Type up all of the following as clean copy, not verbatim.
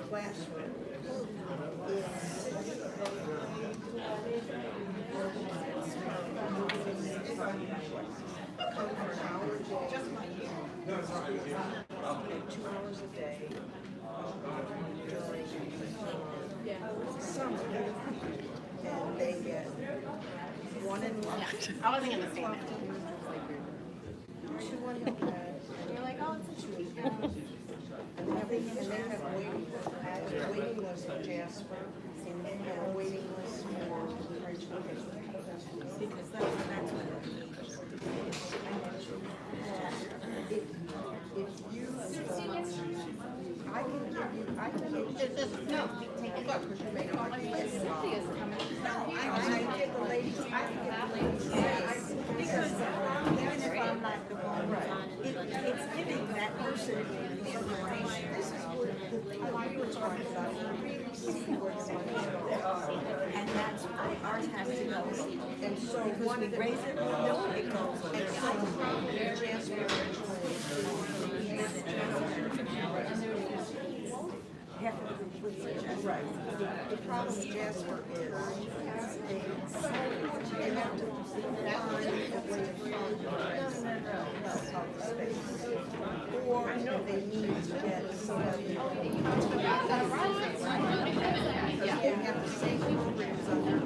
classroom come for an hour a day, just my year. 2 hours a day during summer, and they get 1-on-1. I wasn't going to say that. 2-on iPad. You're like, oh, it's a treat. And they have a waiting list for Jasper, and a waiting list for French. Because that's what if you, I can give you, no, take it up, because you may not be involved. I can get the ladies, because even if I'm not the one, it's giving that person the information. This is what you were talking about, you really see where the money goes. And that's why ours has to go. And so one of the raise it, no, it goes. And so Jasper right. The problem with Jasper is they have to find a way to find space. Or they need to get somebody. They have the same programs under.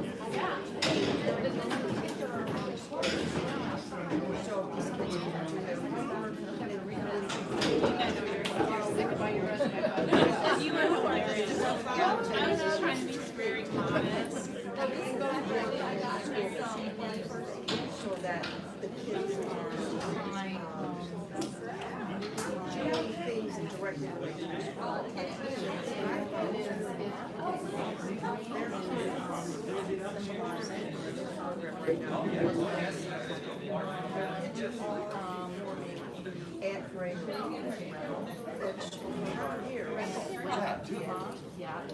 So these kids can do their homework and I was just trying to be very honest. so that the kids are doing things in direct relation to school. At grade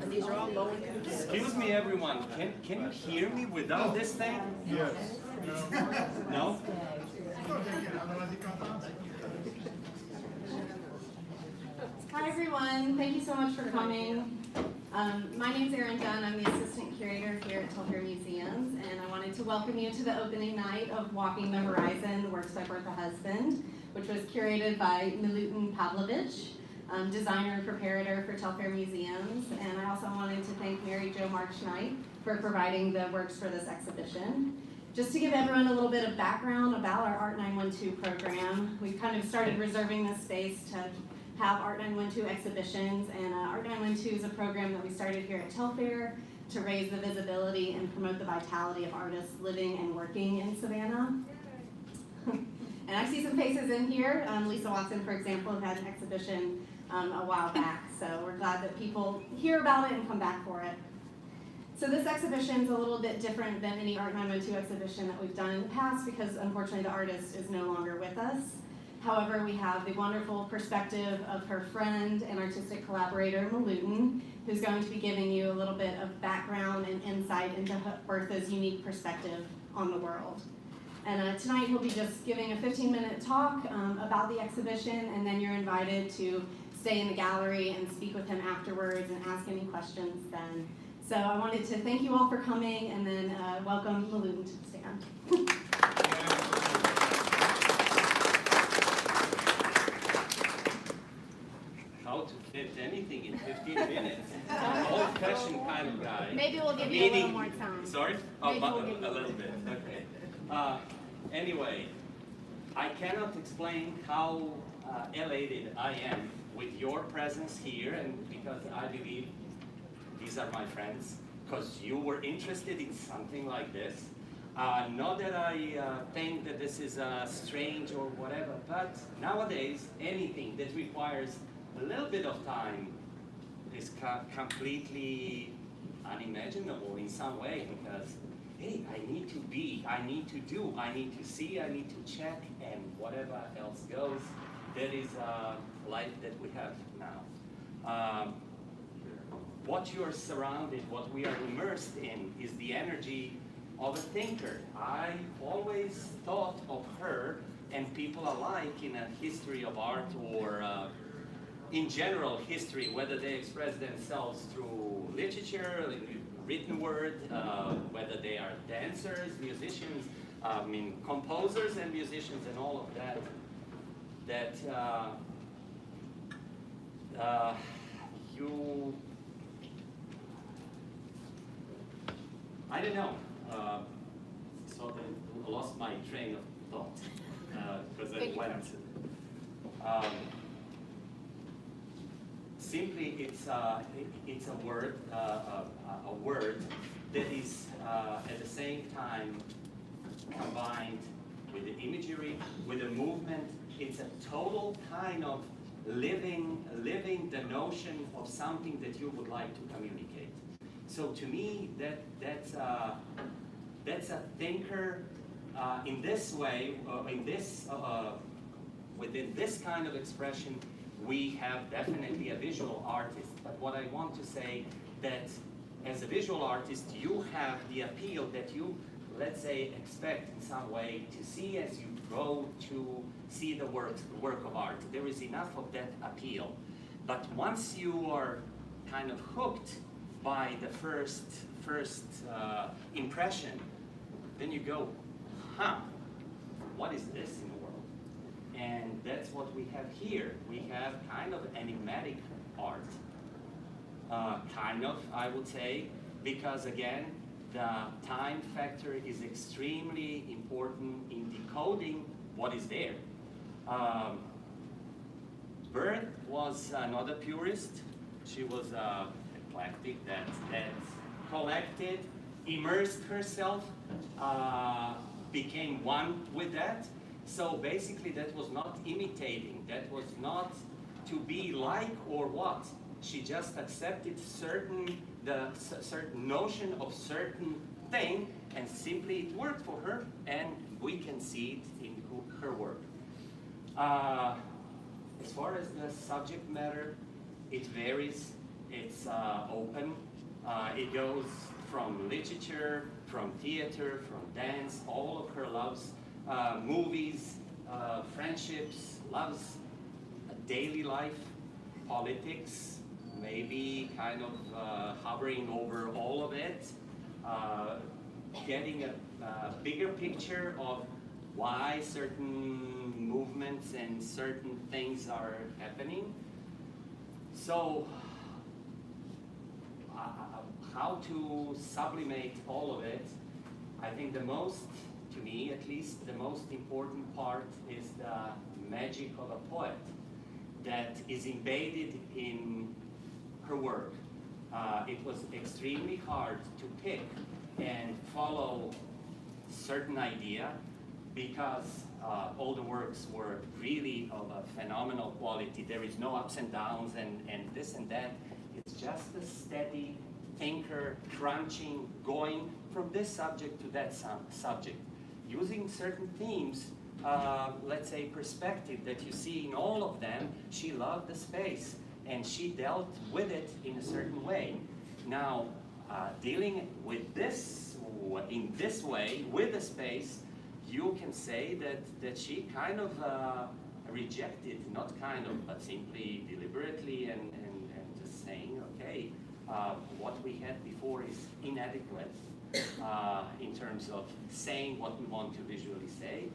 and these are all low income kids. Excuse me, everyone. Can you hear me without this thing? Yes. No? Hi everyone, thank you so much for coming. My name's Erin Dunn. I'm the assistant curator here at Telfair Museums, and I wanted to welcome you to the opening night of Walking the Horizon, works by Bertha Husband, which was curated by Milutin Pavlovich, designer and preparator for Telfair Museums. And I also wanted to thank Mary Jo Marchnight for providing the works for this exhibition. Just to give everyone a little bit of background about our Art 912 program, we've kind of started reserving this space to have Art 912 exhibitions, and Art 912 is a program that we started here at Telfair to raise the visibility and promote the vitality of artists living and working in Savannah. And I see some faces in here. Lisa Watson, for example, had an exhibition a while back, so we're glad that people hear about it and come back for it. So this exhibition is a little bit different than any Art 912 exhibition that we've done in the past because unfortunately the artist is no longer with us. However, we have the wonderful perspective of her friend and artistic collaborator, Milutin, who's going to be giving you a little bit of background and insight into Bertha's unique perspective on the world. And tonight he'll be just giving a 15-minute talk about the exhibition, and then you're invited to stay in the gallery and speak with him afterwards and ask any questions then. So I wanted to thank you all for coming, and then welcome Milutin to the stand. How to fit anything in 15 minutes? Old-fashioned kind of guy. Maybe we'll give you a little more time. Sorry? Maybe Oh, we'll give you a little bit. Okay. Anyway, I cannot explain how elated I am with your presence here, and because I believe these are my friends, because you were interested in something like this. Not that I think that this is strange or whatever, but nowadays, anything that requires a little bit of time is completely unimaginable in some way, because, hey, I need to be, I need to do, I need to see, I need to check, and whatever else goes, that is life that we have now. What you are surrounded, what we are immersed in, is the energy of a thinker. I always thought of her and people alike in a history of art or in general history, whether they express themselves through literature, written word, whether they are dancers, musicians, composers and musicians and all of that, I don't know, so I lost my train of thought, because I went, simply it's a word, that is at the same time combined with the imagery, with the movement. It's a total kind of living the notion of something that you would like to communicate. So to me, that's a thinker in this way, within this kind of expression. We have definitely a visual artist, but what I want to say that as a visual artist, you have the appeal that you, let's say, expect in some way to see as you go to see the work of art. There is enough of that appeal. But once you are kind of hooked by the first impression, then you go, what is this in the world? And that's what we have here. We have kind of enigmatic art. Kind of, I would say, because again, the time factor is extremely important in decoding what is there. Bertha was another purist. She was eclectic, that collected, immersed herself, became one with that. So basically that was not imitating, that was not to be like or what. She just accepted certain notion of certain thing, and simply it worked for her, and we can see it in her work. As far as the subject matter, it varies. It's open. It goes from literature, from theater, from dance, all of her loves, movies, friendships, loves daily life, politics, maybe kind of hovering over all of it, getting a bigger picture of why certain movements and certain things are happening. So, how to sublimate all of it? I think the most, to me at least, the most important part is the magic of a poet that is embedded in her work. It was extremely hard to pick and follow certain idea, because all the works were really of a phenomenal quality. There is no ups and downs and this and that. It's just a steady thinker, crunching, going from this subject to that subject, using certain themes, let's say perspective that you see in all of them. She loved the space, and she dealt with it in a certain way. Now, dealing with this in this way with the space, you can say that she kind of rejected, not kind of, but simply deliberately and just saying, okay, what we had before is inadequate in terms of saying what we want to visually say.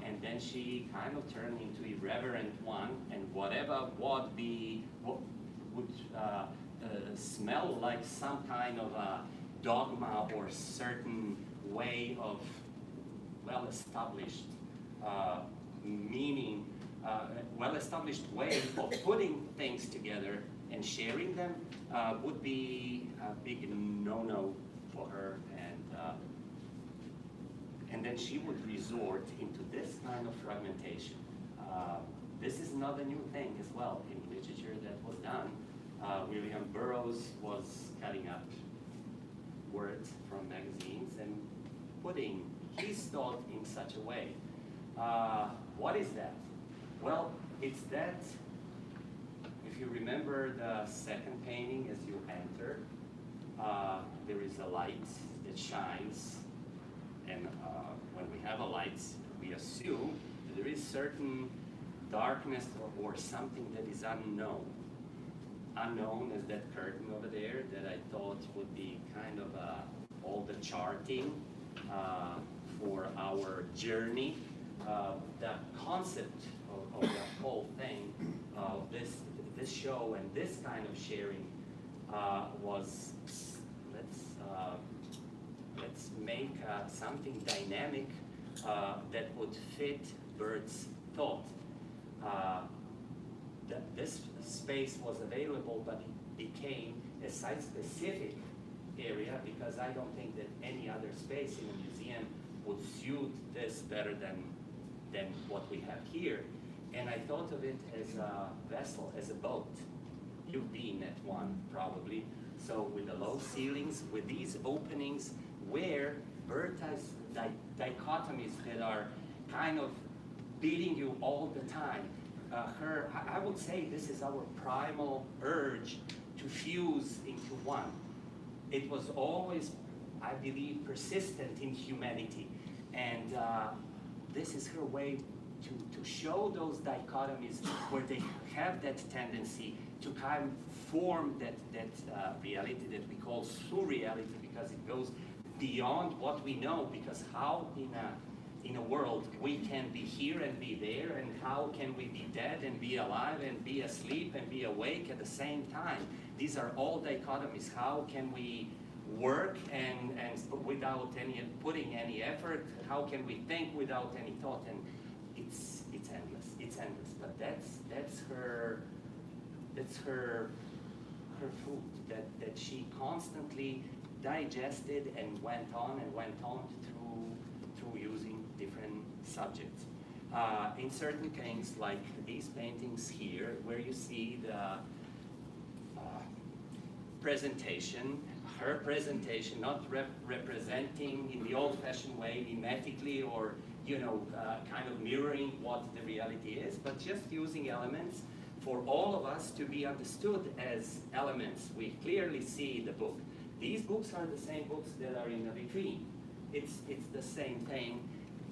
And then she kind of turned into irreverent one, and whatever would smell like some kind of a dogma or certain way of well-established meaning, well-established way of putting things together and sharing them would be a big no-no for her, and then she would resort into this kind of fragmentation. This is not a new thing as well in literature that was done. William Burroughs was cutting up words from magazines and putting his thought in such a way. What is that? Well, it's that, if you remember the second painting as you enter, there is a light that shines, and when we have a light, we assume certain darkness or something that is unknown. Unknown is that curtain over there that I thought would be kind of all the charting for our journey. The concept of the whole thing, this show and this kind of sharing was let's make something dynamic that would fit Bert's thought. This space was available, but it became a site-specific area because I don't think that any other space in a museum would suit this better than what we have here. And I thought of it as a vessel, as a boat. You've been at one, probably. So with the low ceilings, with these openings where Bertha's dichotomies that are kind of beating you all the time. I would say this is our primal urge to fuse into one. It was always, I believe, persistent in humanity. And this is her way to show those dichotomies where they have that tendency to kind of form that reality that we call surreality, because it goes beyond what we know. Because how in a world we can be here and be there, and how can we be dead and be alive and be asleep and be awake at the same time? These are all dichotomies. How can we work and without putting any effort? How can we think without any thought? And it's endless. It's endless. But that's her food that she constantly digested and went on through using different subjects. In certain things, like these paintings here, where you see the presentation, her presentation, not representing in the old-fashioned way, mimetically, or kind of mirroring what the reality is, but just using elements for all of us to be understood as elements. We clearly see the book. These books are the same books that are in the vitrine. It's the same thing.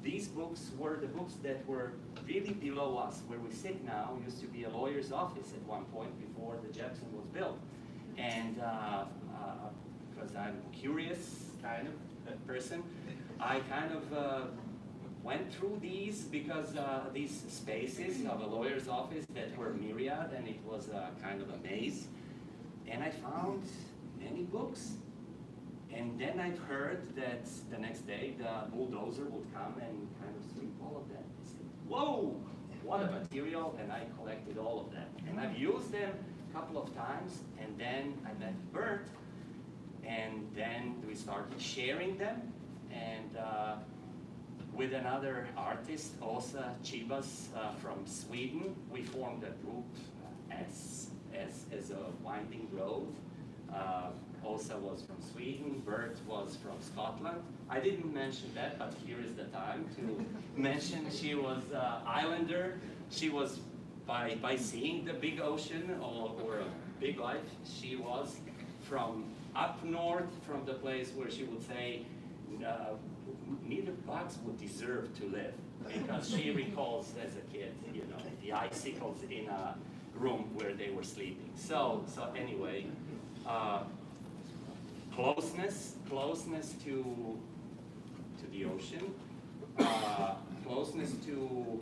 These books were the books that were really below us. Where we sit now used to be a lawyer's office at one point before the Jefferson was built. And because I'm a curious kind of person, I kind of went through these because these spaces of a lawyer's office that were myriad, and it was kind of a maze. And I found many books. And then I've heard that the next day the bulldozer would come and kind of sweep all of that. I said, whoa, what a material, and I collected all of that. And I've used them a couple of times, and then I met Bert, and then we started sharing them, and with another artist, Åsa Chibas from Sweden, we formed a group as a winding grove. Åsa was from Sweden, Bert was from Scotland. I didn't mention that, but here is the time to mention she was islander. She was, by seeing the big ocean or a big life, she was from up north, from the place where she would say, neither bugs would deserve to live, because she recalls as a kid, the icicles in a room where they were sleeping. So anyway, closeness to the ocean, closeness to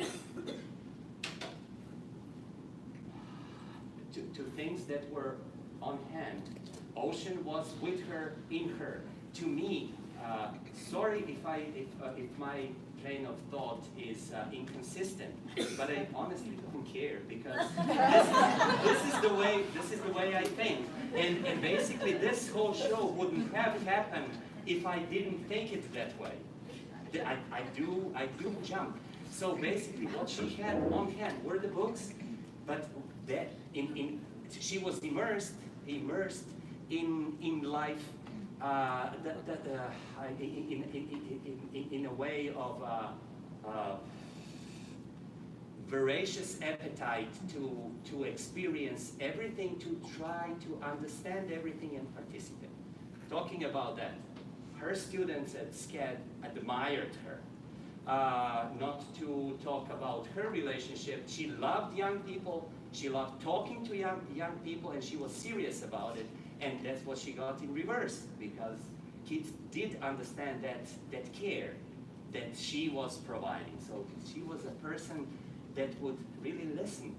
things that were on hand. Ocean was with her, in her. To me, sorry if my train of thought is inconsistent, but I honestly don't care, because this is the way I think. And basically this whole show wouldn't have happened if I didn't think it that way. I do jump. So basically what she had on hand were the books, but that she was immersed in life, in a way of voracious appetite to experience everything, to try to understand everything and participate. Talking about that, her students at SCAD admired her. not to talk about her relationship. She loved young people, she loved talking to young people, and she was serious about it. And that's what she got in reverse, because kids did understand that care that she was providing. So she was a person that would really listen.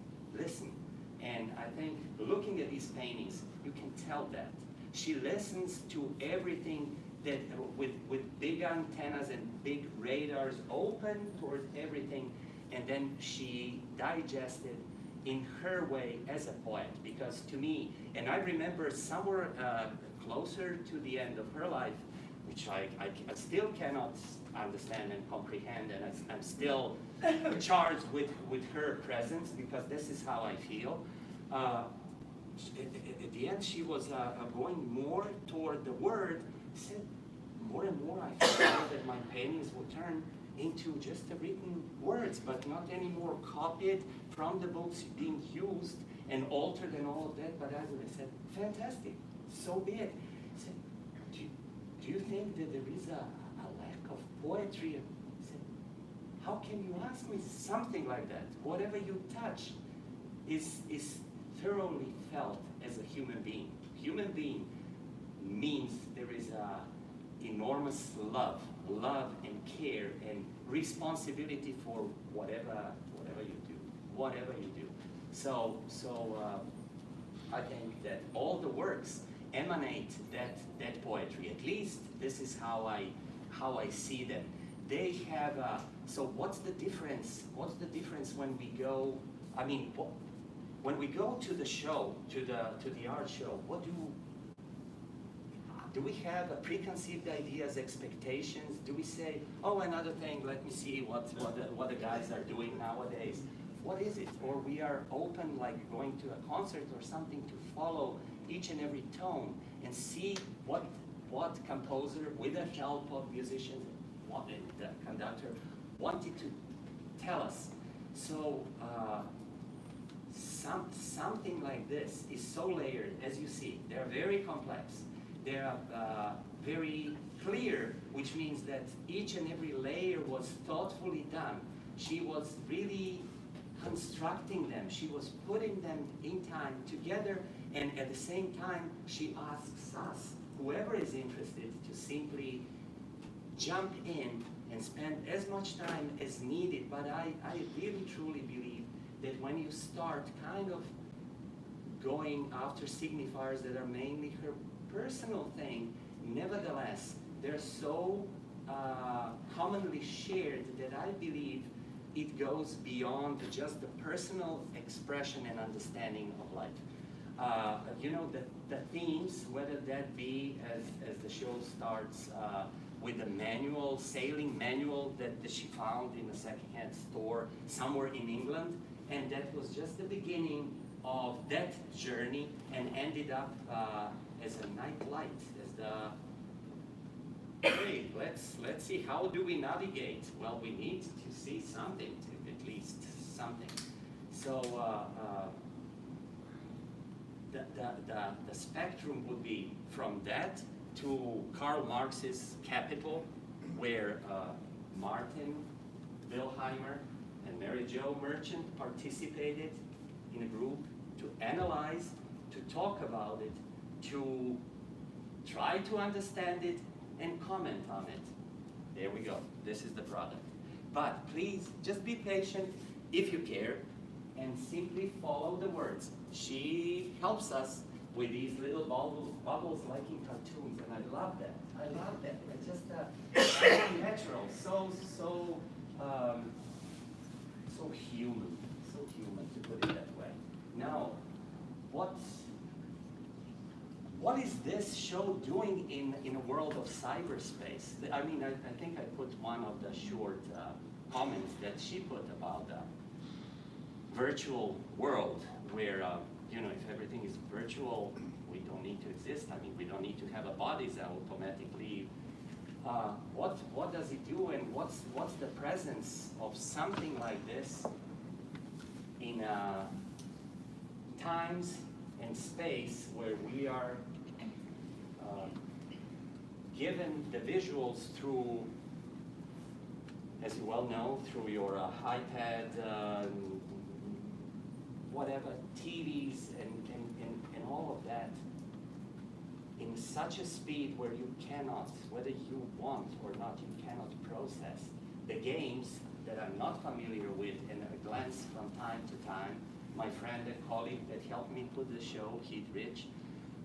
And I think looking at these paintings, you can tell that. She listens to everything that with big antennas and big radars open towards everything, and then she digested in her way as a poet. Because to me, and I remember somewhere closer to the end of her life, which I still cannot understand and comprehend, and I'm still charged with her presence, because this is how I feel. At the end, she was going more toward the word. Said more and more I felt that my paintings would turn into just the written words, but not anymore copied from the books being used and altered and all of that. But I said, fantastic, so be it. I said, do you think that there is a lack of poetry? I said, how can you ask me something like that? Whatever you touch is thoroughly felt as a human being. Human being means there is a enormous love and care and responsibility for whatever you do. So I think that all the works emanate that poetry. At least this is how I see them. They have so what's the difference? What's the difference when we go? I mean, when we go to the show, to the art show, what do we have a preconceived ideas, expectations? Do we say, oh, another thing, let me see what the guys are doing nowadays? What is it? Or we are open, like going to a concert or something, to follow each and every tone and see what composer, with the help of musicians, what the conductor wanted to tell us. So something like this is so layered, as you see. They're very complex. They're very clear, which means that each and every layer was thoughtfully done. She was really constructing them. She was putting them in time together, and at the same time, she asks us, whoever is interested, to simply jump in and spend as much time as needed. But I really truly believe that when you start kind of going after signifiers that are mainly her personal thing, nevertheless, they're so commonly shared that I believe it goes beyond just the personal expression and understanding of life. You know, the themes, whether that be as the show starts with the manual, sailing manual that she found in a secondhand store somewhere in England, and that was just the beginning of that journey, and ended up as a night light, as the, hey, let's see, how do we navigate? Well, we need to see something, at least something. So the spectrum would be from that to Karl Marx's Capital, where Martin Wilheimer and Mary Jo Merchant participated in a group to analyze, to talk about it, to try to understand it, and comment on it. There we go. This is the product. But please, just be patient if you care, and simply follow the words. She helps us with these little bubbles like in cartoons, and I love that. I love that. It's just so natural, so human, to put it that way. Now, what is this show doing in a world of cyberspace? I mean, I think I put one of the short comments that she put about the virtual world, where you know, if everything is virtual, we don't need to exist. I mean, we don't need to have a bodies automatically. What does it do, and what's the presence of something like this in times and space where we are given the visuals through as you well know, through your iPad, whatever, TVs, and all of that, in such a speed where you cannot, whether you want or not, you cannot process the games that I'm not familiar with in a glance from time to time. My friend and colleague that helped me put the show, Heath Rich,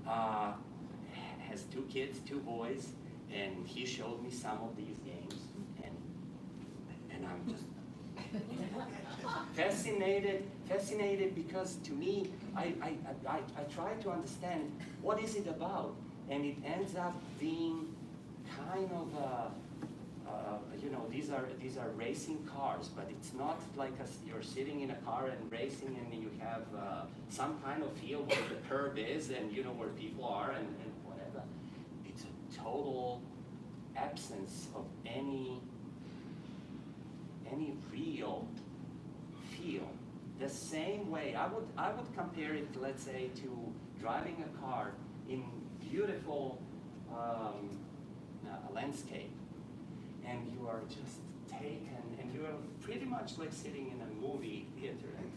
has 2 kids, 2 boys, and he showed me some of these games, and I'm just fascinated because to me, I try to understand what is it about, and it ends up being kind of you know, these are racing cars, but it's not like you're sitting in a car and racing and you have some kind of field where the curb is and you know where people are and whatever. It's a total absence of any real feel. The same way I would compare it, let's say, to driving a car in beautiful landscape, and you are just taken, and you are pretty much like sitting in a movie theater, and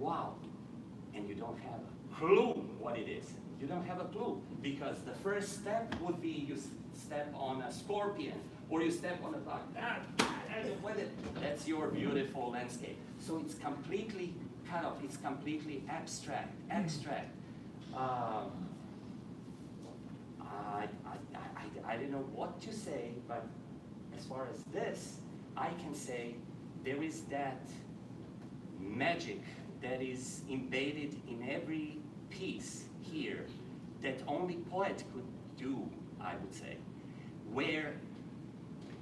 wow, and you don't have a clue what it is. You don't have a clue, because the first step would be you step on a scorpion, or you step on a bug. That's your beautiful landscape. So it's completely cut off. It's completely abstract. I don't know what to say, but as far as this, I can say there is that magic that is embedded in every piece here that only poet could do, I would say, where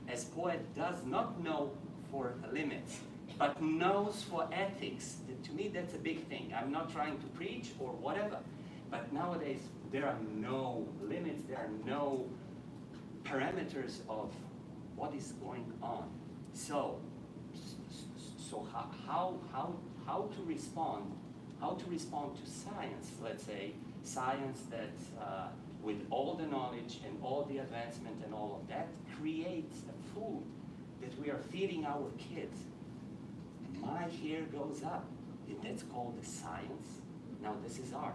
as poet does not know for limits, but knows for ethics. To me, that's a big thing. I'm not trying to preach or whatever, but nowadays there are no limits, there are no parameters of what is going on. So how to respond to science, let's say, science that with all the knowledge and all the advancement and all of that creates a food that we are feeding our kids. My hair goes up, and that's called the science. Now this is art.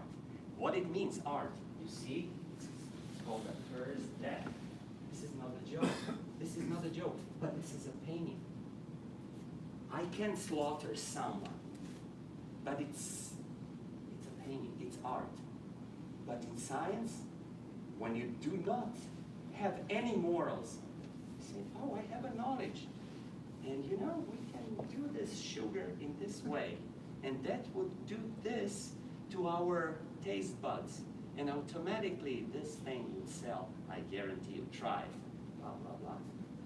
What it means, art, you see, it's called the first death. This is not a joke. This is not a joke, but this is a painting. I can slaughter someone, but it's a painting, it's art. But in science, when you do not have any morals, you say, oh, I have a knowledge. And you know, we can do this sugar in this way. And that would do this to our taste buds. And automatically this thing would sell. I guarantee you, try, blah, blah, blah.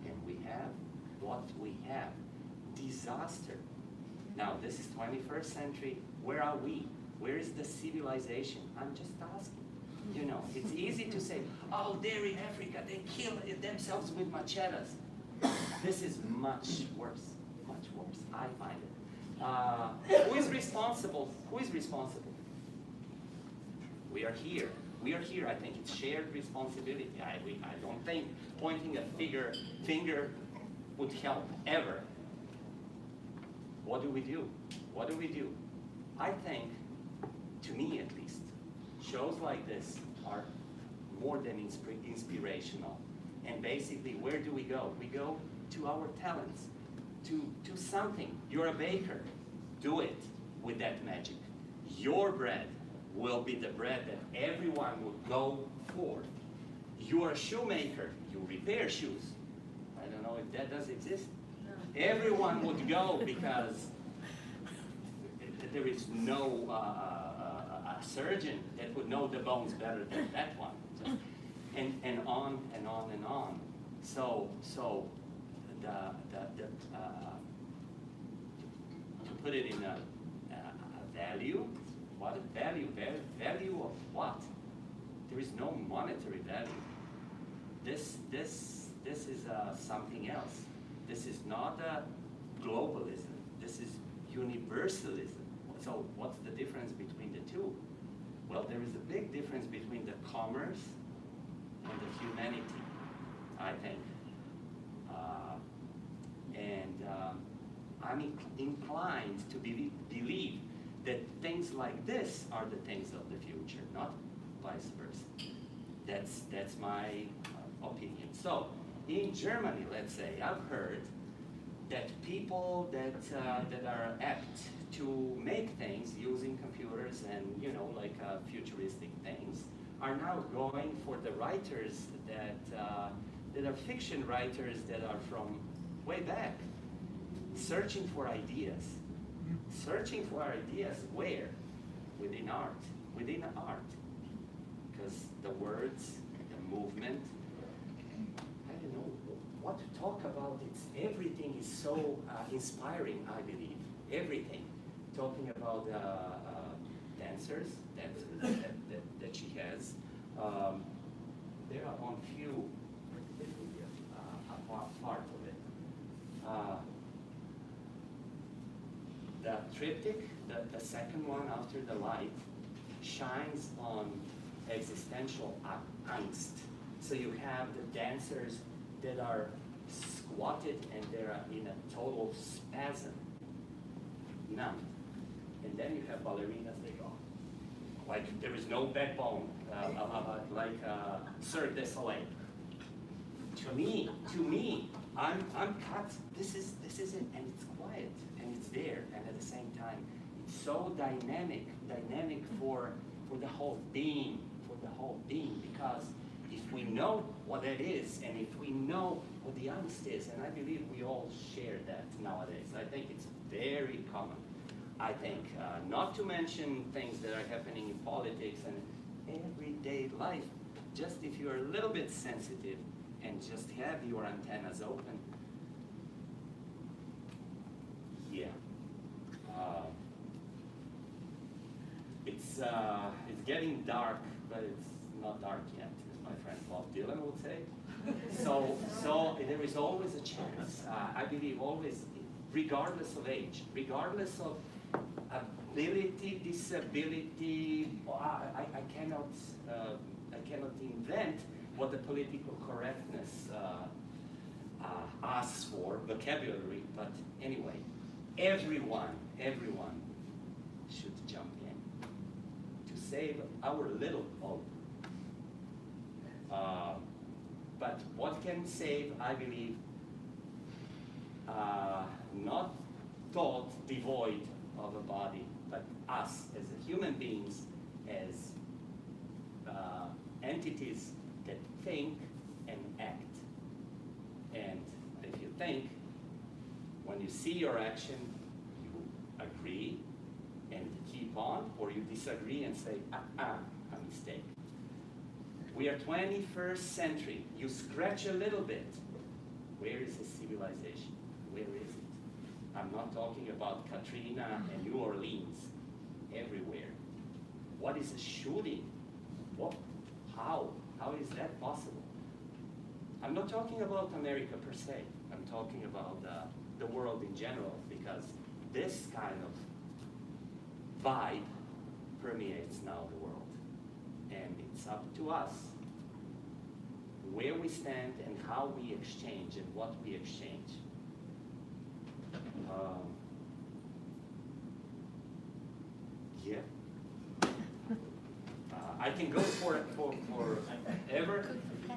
And we have what we have. Disaster. Now, this is 21st century. Where are we? Where is the civilization? I'm just asking. You know, it's easy to say, oh, they're in Africa, they kill themselves with machetes. This is much worse, I find it. Who is responsible? Who is responsible? We are here. We are here. I think it's shared responsibility. I don't think pointing a finger would help ever. What do we do? What do we do? I think, to me at least, shows like this are more than inspirational. And basically, where do we go? We go to our talents, to something. You're a baker. Do it with that magic. Your bread will be the bread that everyone will go for. You're a shoemaker. You repair shoes. I don't know if that does exist. No. Everyone would go because there is no a surgeon that would know the bones better than that one. So, and on and on and on. So to put it in a value, what a value? Value of what? There is no monetary value. This is something else. This is not a globalism. This is universalism. So what's the difference between the two? Well, there is a big difference between the commerce and the humanity, I think. I'm inclined to believe that things like this are the things of the future, not vice versa. That's my opinion. So, in Germany, let's say, I've heard that people that are apt to make things using computers and futuristic things are now going for the writers that are fiction writers that are from way back, searching for ideas. Searching for ideas where? Within art. Within art. Because the words, the movement, I don't know what to talk about. Everything is so inspiring, I believe. Everything. Talking about dancers that she has. There are on few part of it. The triptych, the second one after the light, shines on existential angst. So you have the dancers that are squatted and they're in a total spasm, numb. And then you have ballerinas, they go, like there is no backbone, like Cirque du Soleil. To me, I'm cut. This is it, and it's quiet, and it's there, and at the same time, it's so dynamic for the whole being, because if we know what it is, and if we know what the angst is, and I believe we all share that nowadays, I think it's very common. I think, not to mention things that are happening in politics and everyday life, just if you're a little bit sensitive and just have your antennas open, yeah. It's getting dark, but it's not dark yet, as my friend Bob Dylan would say. So there is always a chance. I believe always, regardless of age, regardless of ability, disability. I cannot invent what the political correctness asks for, vocabulary. But anyway, everyone should jump in to save our little hope. But what can save, I believe, not thought devoid of a body, but us as human beings, as entities that think and act. And if you think, when you see your action, you agree and keep on, or you disagree and say, a mistake. We are 21st century. You scratch a little bit. Where is the civilization? Where is it? I'm not talking about Katrina and New Orleans. Everywhere. What is a shooting? What? How? How is that possible? I'm not talking about America per se. I'm talking about the world in general, because this kind of vibe permeates now the world. And it's up to us where we stand and how we exchange and what we exchange. Yeah. I can go for ever.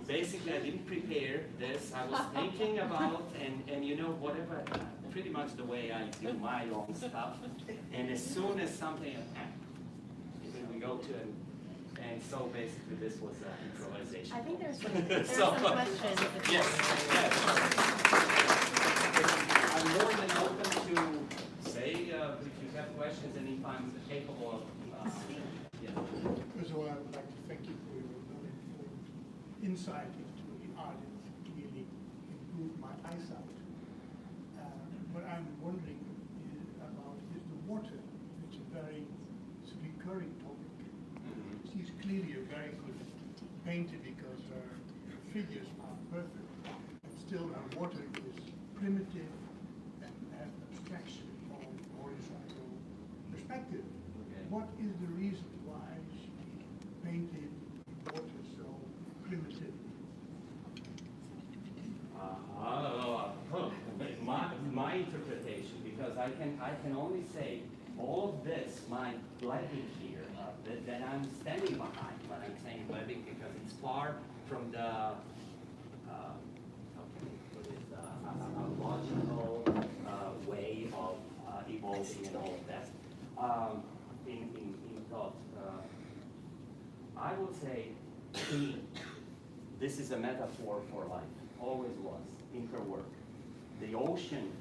Basically, I didn't prepare this. I was thinking about, and you know, whatever, pretty much the way I do my own stuff. And as soon as something, we go to it. And so basically this was improvisation. I think there's some questions. Yes. I'm more than open to say if you have questions and if I'm capable of. Yeah. First of all, I would like to thank you for your well-informed insight into the art. It really improved my eyesight. What I'm wondering about is the water. It's a very recurring topic. She's clearly a very good painter because her figures are perfect. But still, her water is primitive and has abstraction or horizontal perspective. Okay. What is the reason why she painted water so primitive? I can only say all of this, my webbing here, that I'm standing behind when I'm saying webbing, because it's far from the how can we put it, a logical way of evolving and all of that in thought. I would say, to me, this is a metaphor for life, always was, in her work. The ocean,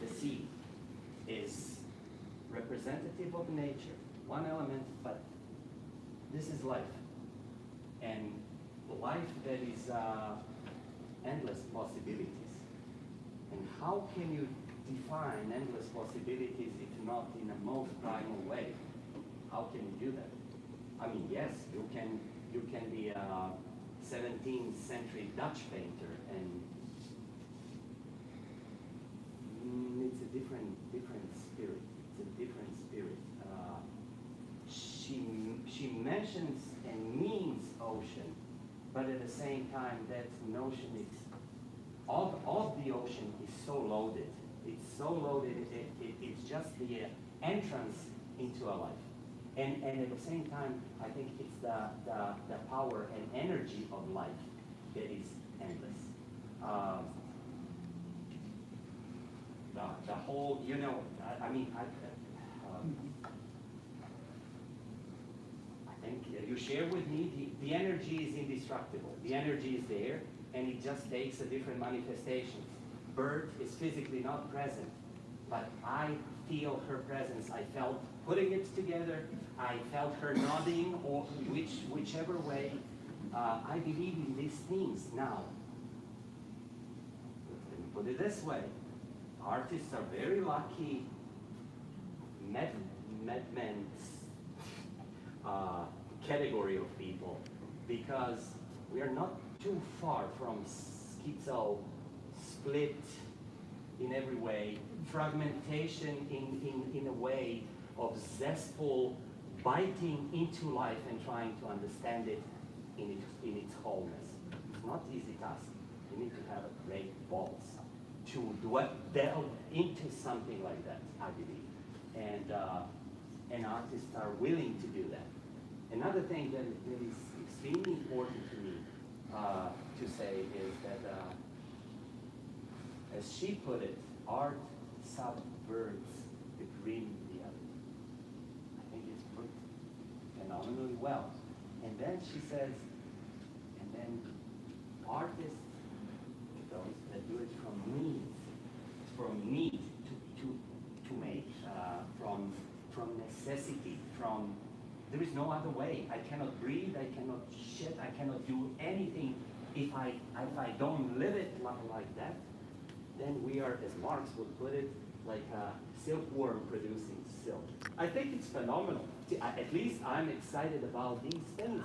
the sea, is representative of nature, one element, but this is life. And life that is endless possibilities. And how can you define endless possibilities if not in a most primal way? How can you do that? I mean, yes, you can be a 17th century Dutch painter, and it's a different spirit. It's a different spirit. She mentions and means ocean, but at the same time, that notion is of the ocean is so loaded. It's so loaded. It's just the entrance into a life. And at the same time, I think it's the power and energy of life that is endless. The whole, I think you share with me, the energy is indestructible. The energy is there, and it just takes a different manifestation. Bird is physically not present, but I feel her presence. I felt putting it together. I felt her nodding, or whichever way. I believe in these things now. Let me put it this way. Artists are very lucky category of people, because we are not too far from schizo, split in every way, fragmentation in a way of zestful biting into life and trying to understand it in its wholeness. It's not an easy task. You need to have a great balls to delve into something like that, I believe. And artists are willing to do that. Another thing that is extremely important to me to say is that, as she put it, art subverts the green reality. I think it's put phenomenally well. And then she says, and then artists, those that do it from need to make, from necessity, there is no other way. I cannot breathe, I cannot shit, I cannot do anything if I don't live it like that. Then we are, as Marx would put it, like a silkworm producing silk. I think it's phenomenal. At least I'm excited about these things.